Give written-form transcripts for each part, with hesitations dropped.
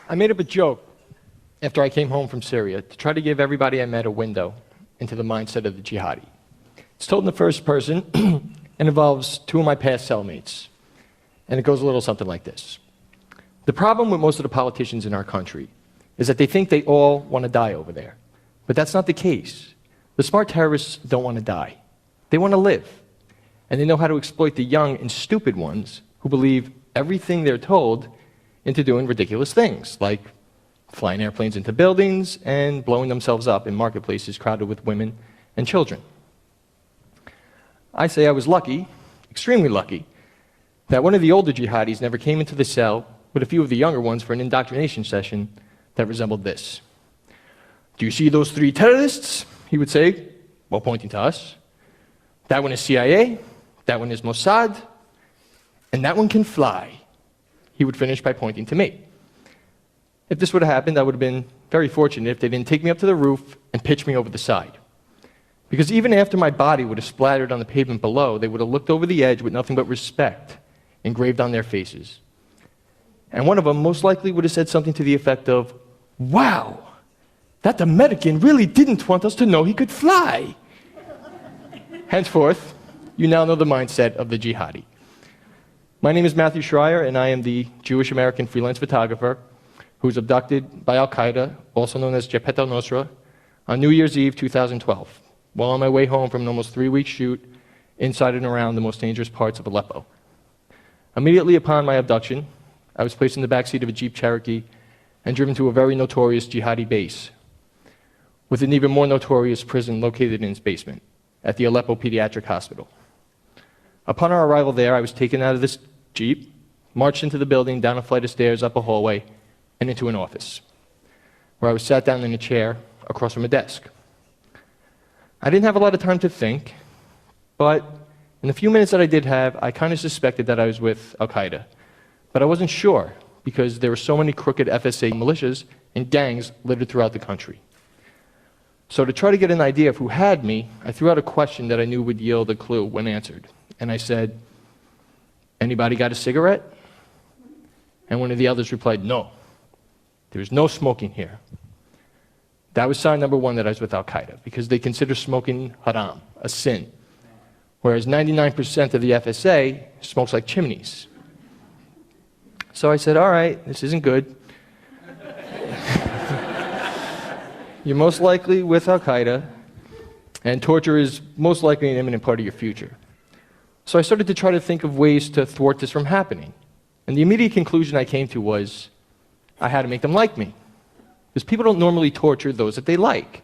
I made up a joke after I came home from Syria to try to give everybody I met a window into the mindset of the jihadi. It's told in the first person and involves two of my past cellmates. And it goes a little something like this. The problem with most of the politicians in our country is that they think they all want to die over there. But that's not the case. The smart terrorists don't want to die. They want to live. And they know how to exploit the young and stupid ones who believe everything they're told into doing ridiculous things, like flying airplanes into buildings and blowing themselves up in marketplaces crowded with women and children. I say I was lucky, extremely lucky, that one of the older jihadis never came into the cell with a few of the younger ones for an indoctrination session that resembled this. "Do you see those three terrorists?" he would say, while pointing to us. "That one is CIA, that one is Mossad, and that one can fly." He would finish by pointing to me. If this would have happened, I would have been very fortunate if they didn't take me up to the roof and pitch me over the side. Because even after my body would have splattered on the pavement below, they would have looked over the edge with nothing but respect engraved on their faces. And one of them most likely would have said something to the effect of, "Wow, that American really didn't want us to know he could fly." Henceforth, you now know the mindset of the jihadi. My name is Matthew Schrier, and I am the Jewish-American freelance photographer who was abducted by Al-Qaeda, also known as Jabhat al-Nusra, on New Year's Eve 2012, while on my way home from an almost 3-week shoot inside and around the most dangerous parts of Aleppo. Immediately upon my abduction, I was placed in the backseat of a Jeep Cherokee and driven to a very notorious jihadi base, with an even more notorious prison located in its basement, at the Aleppo Pediatric Hospital. Upon our arrival there, I was taken out of this Jeep, marched into the building, down a flight of stairs, up a hallway, and into an office, where I was sat down in a chair across from a desk. I didn't have a lot of time to think, but in the few minutes that I did have, I kind of suspected that I was with Al-Qaeda. But I wasn't sure, because there were so many crooked FSA militias and gangs littered throughout the country. So to try to get an idea of who had me, I threw out a question that I knew would yield a clue when answered. And I said, "Anybody got a cigarette?" And one of the others replied, "No, there's no smoking here." That was sign number one that I was with Al-Qaeda, because they consider smoking haram, a sin, whereas 99% of the FSA smokes like chimneys. So I said, "All right, this isn't good. You're most likely with Al-Qaeda, and torture is most likely an imminent part of your future." So I started to try to think of ways to thwart this from happening. And the immediate conclusion I came to was, I had to make them like me. Because people don't normally torture those that they like.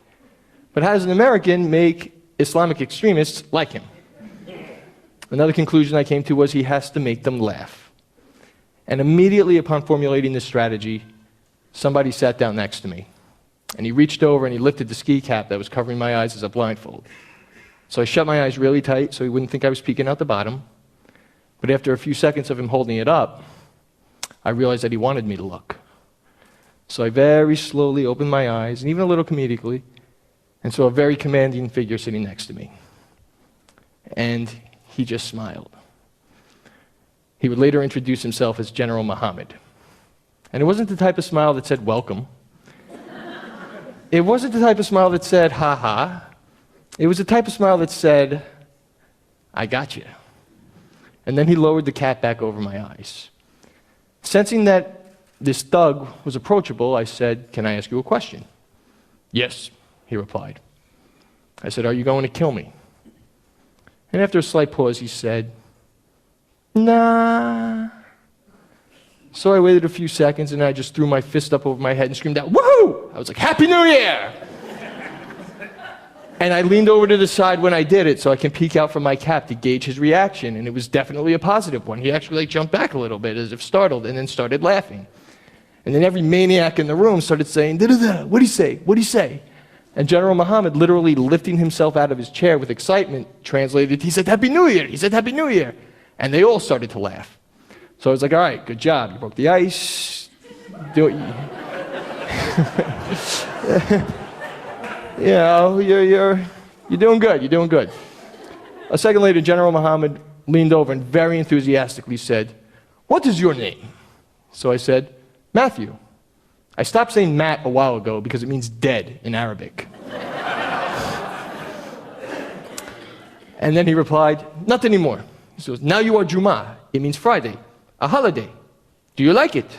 But how does an American make Islamic extremists like him? Another conclusion I came to was he has to make them laugh. And immediately upon formulating this strategy, somebody sat down next to me. And he reached over and he lifted the ski cap that was covering my eyes as a blindfold. So I shut my eyes really tight so he wouldn't think I was peeking out the bottom. But after a few seconds of him holding it up, I realized that he wanted me to look. So I very slowly opened my eyes, and even a little comedically, and saw a very commanding figure sitting next to me. And he just smiled. He would later introduce himself as General Muhammad. And it wasn't the type of smile that said, "Welcome." It wasn't the type of smile that said, "Ha ha." It was the type of smile that said, "I got you." And then he lowered the cap back over my eyes. Sensing that this thug was approachable, I said, "Can I ask you a question?" "Yes," he replied. I said, "Are you going to kill me?" And after a slight pause, he said, "Nah." So I waited a few seconds, and I just threw my fist up over my head and screamed out, "Woohoo!" I was like, "Happy New Year!" And I leaned over to the side when I did it so I can peek out from my cap to gauge his reaction, and it was definitely a positive one. He actually jumped back a little bit as if startled and then started laughing. And then every maniac in the room started saying, "Da-da-da, what'd he say? What'd he say?" And General Muhammad, literally lifting himself out of his chair with excitement, translated, he said, "Happy New Year!" He said, "Happy New Year!" And they all started to laugh. So I was like, "All right, good job. You broke the ice. Do it." You know, you're doing good. You're doing good. A second later, General Muhammad leaned over and very enthusiastically said, "What is your name?" So I said, "Matthew." I stopped saying Matt a while ago because it means dead in Arabic. And then he replied, not anymore. He goes, now you are Juma. It means Friday, a holiday. Do you like it?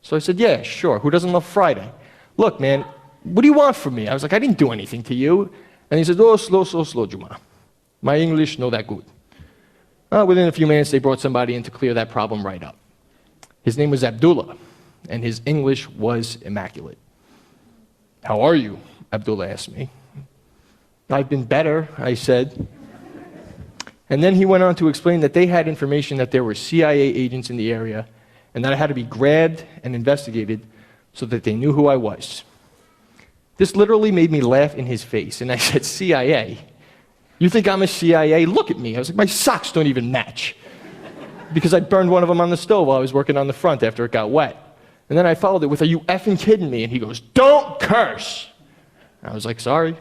So I said, yeah, sure. Who doesn't love Friday? Look, man, what do you want from me? I was like, I didn't do anything to you. And he said, oh, slow, Juma. My English, not that good. Within a few minutes, they brought somebody in to clear that problem right up. His name was Abdullah, and his English was immaculate. How are you? Abdullah asked me. I've been better, I said. And then he went on to explain that they had information that there were CIA agents in the area and that I had to be grabbed and investigated so that they knew who I was. This literally made me laugh in his face, and I said, CIA? You think I'm a CIA? Look at me. I was like, my socks don't even match. Because I burned one of them on the stove while I was working on the front after it got wet. And then I followed it with, are you effing kidding me? And he goes, don't curse. I was like, sorry.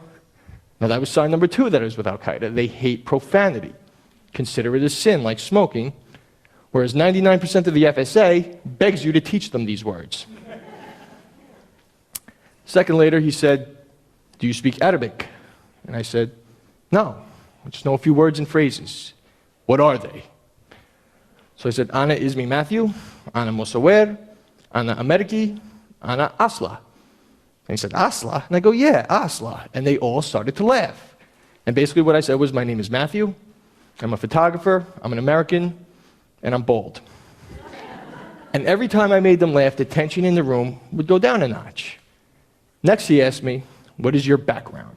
Now that was sign number 2 that I was with Al-Qaeda. They hate profanity. Consider it a sin, like smoking, whereas 99% of the FSA begs you to teach them these words. A second later, he said, do you speak Arabic? And I said, no, I just know a few words and phrases. What are they? So I said, Ana ismi Matthew, Ana Mosawer, Ana Ameriki, Ana Asla. And he said, Asla? And I go, yeah, Asla. And they all started to laugh. And basically what I said was, my name is Matthew, I'm a photographer, I'm an American, and I'm bald. And every time I made them laugh, the tension in the room would go down a notch. Next, he asked me, what is your background?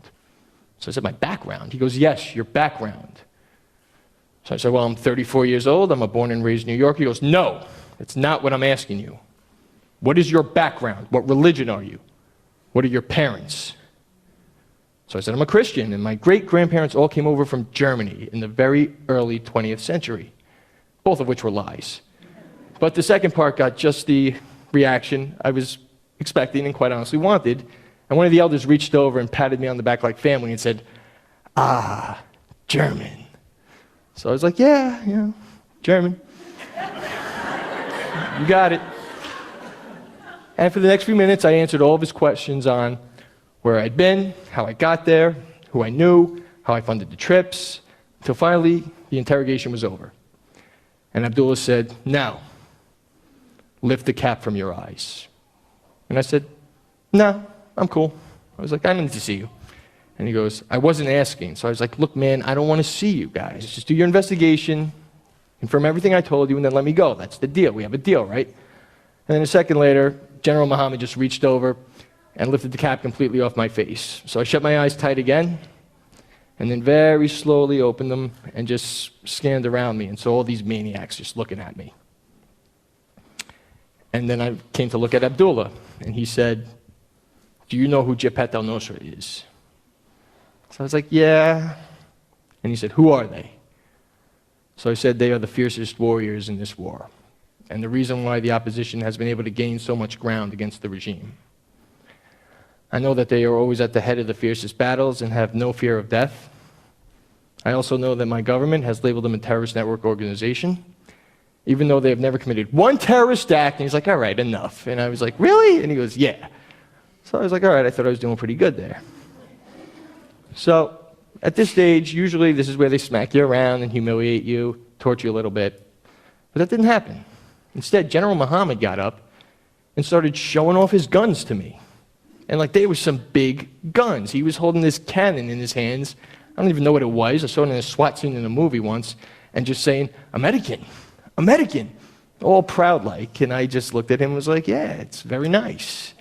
So I said, my background? He goes, yes, your background. So I said, well, I'm 34 years old, I'm born and raised in New York. He goes, no, that's not what I'm asking you. What is your background? What religion are you? What are your parents? So I said, I'm a Christian, and my great-grandparents all came over from Germany in the very early 20th century, both of which were lies. But the second part got just the reaction I was expecting and quite honestly wanted, and one of the elders reached over and patted me on the back like family and said, ah, German. So I was like, yeah, German. You got it. And for the next few minutes, I answered all of his questions on where I'd been, how I got there, who I knew, how I funded the trips, until finally the interrogation was over. And Abdullah said, now, lift the cap from your eyes. And I said, no, I'm cool. I was like, I don't need to see you. And he goes, I wasn't asking. So I was like, look, man, I don't want to see you guys. Just do your investigation, confirm everything I told you, and then let me go. That's the deal. We have a deal, right? And then a second later, General Muhammad just reached over and lifted the cap completely off my face. So I shut my eyes tight again, and then very slowly opened them and just scanned around me and saw all these maniacs just looking at me. And then I came to look at Abdullah, and he said, do you know who Jabhat al-Nusra is? So I was like, yeah. And he said, who are they? So I said, they are the fiercest warriors in this war, and the reason why the opposition has been able to gain so much ground against the regime. I know that they are always at the head of the fiercest battles and have no fear of death. I also know that my government has labeled them a terrorist network organization, even though they have never committed one terrorist act. And he's like, all right, enough. And I was like, really? And he goes, yeah. So I was like, all right, I thought I was doing pretty good there. So at this stage, usually this is where they smack you around and humiliate you, torture you a little bit. But that didn't happen. Instead, General Muhammad got up and started showing off his guns to me. And like they were some big guns. He was holding this cannon in his hands. I don't even know what it was. I saw it in a SWAT scene in a movie once, and just saying, American, American, all proud-like. And I just looked at him and was like, yeah, it's very nice.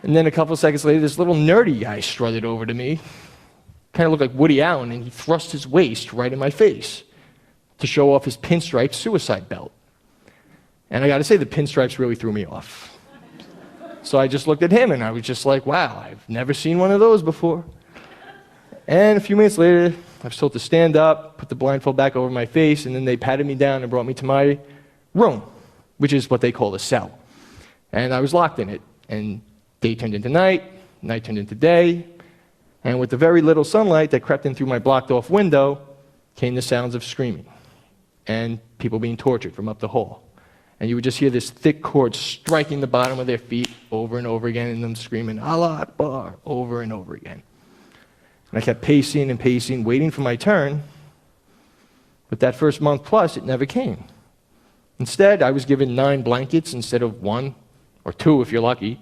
And then a couple seconds later, this little nerdy guy strutted over to me, kind of looked like Woody Allen, and he thrust his waist right in my face to show off his pinstripe suicide belt. And I got to say, the pinstripes really threw me off. So I just looked at him, and I was just like, wow, I've never seen one of those before. And a few minutes later, I was told to stand up, put the blindfold back over my face, and then they patted me down and brought me to my room, which is what they call a cell. And I was locked in it. And day turned into night, night turned into day, and with the very little sunlight that crept in through my blocked-off window came the sounds of screaming and people being tortured from up the hall. and you would just hear this thick cord striking the bottom of their feet over and over again, and them screaming, Allah Akbar, over and over again. And I kept pacing and pacing, waiting for my turn, but that first month plus, it never came. Instead, I was given 9 blankets instead of 1, or 2 if you're lucky,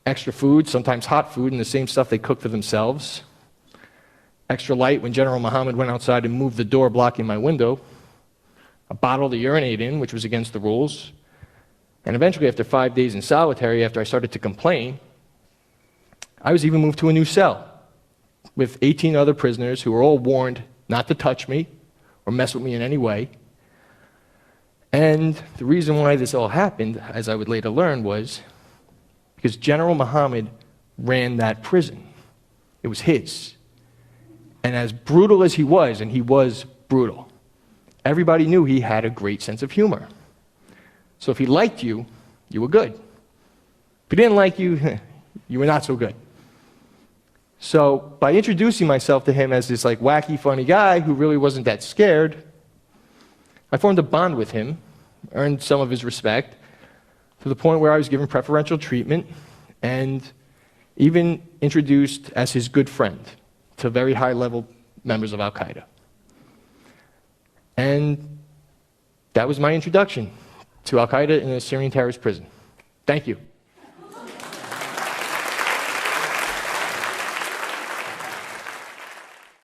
extra food, sometimes hot food, and the same stuff they cooked for themselves, extra light when General Muhammad went outside and moved the door blocking my window, a bottle to urinate in, which was against the rules, and eventually, after 5 days in solitary, after I started to complain, I was even moved to a new cell with 18 other prisoners who were all warned not to touch me or mess with me in any way. And the reason why this all happened, as I would later learn, was because General Muhammad ran that prison. It was his. And as brutal as he was, and he was brutal, everybody knew he had a great sense of humor. So if he liked you, you were good. If he didn't like you, you were not so good. So by introducing myself to him as this wacky, funny guy who really wasn't that scared, I formed a bond with him, earned some of his respect, to the point where I was given preferential treatment and even introduced as his good friend to very high-level members of Al-Qaeda. And that was my introduction to Al-Qaeda in a Syrian terrorist prison. Thank you.